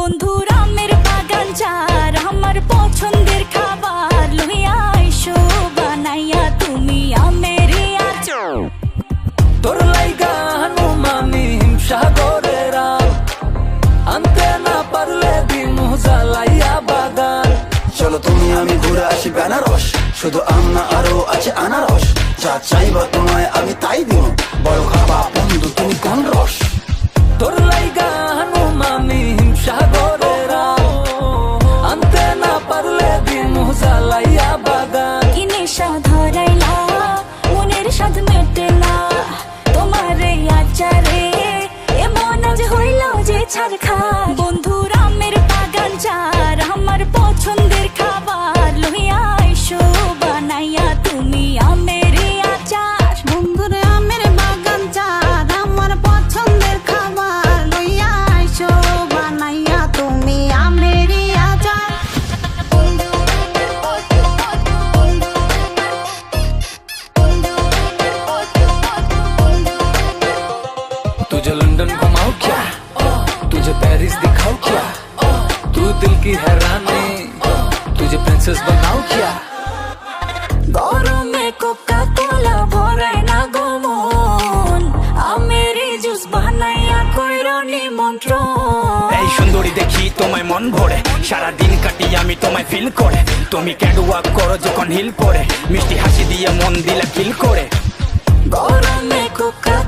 বন্ধুর আমের বাগান চার আমার পছন্দের খাবার লইয়া আইসো বানাইয়া তুমি আমের আচার। তোর লাইগা হানুমানি হিমসাগরের আম আনতে না পারলে দিমু জ্বালাইয়া বাগান। চলো তুমি আমি ঘুরে আসি বেনারস, শুধু আম না আরো আছে আনারস। যা চাইবা তোমায় আমি তাই দিব, বড় খাবা বন্ধু তুমি কোন রস। তোর লাইগা হানুমানি হিমসাগরের আম আনতে না পারলে দিমু জ্বালাইয়া বাগান। কি নেশা ধরাইলা মনের স্বাদ মেটে না তোমার এই আচারে, এমন আজ হইল যে ছাড় খা। বন্ধুর আমের বাগান চার আমার পছন্দের খাবার লইয়া আইসো বানাইয়া তুমি আমের আচার। বন্ধুর আমের বাগান চাঁদ আমার পছন্দের খাবার লইয়া আইসো বানাইয়া তুমি আমের আচার। तुझे लंदन घुमाओ क्या, तुझे पेरिस दिखाओ क्या, तू दिल की हैरानी तुझे प्रिंसेस बनाओ क्या। গরমে কোকা কোলা ভরাই না গো মন, আমের জুস বানাইয়া কইরো নিমন্ত্রণ। এই সুন্দরী দেখি তোমায় মন ভরে, সারা দিন কাটি আমি তোমায় ফিল করে। তুমি ক্যাটওয়াক করো যখন হিল পরে, মিষ্টি হাসি দিয়ে মন দিলা কিল করে। গরমে কোকা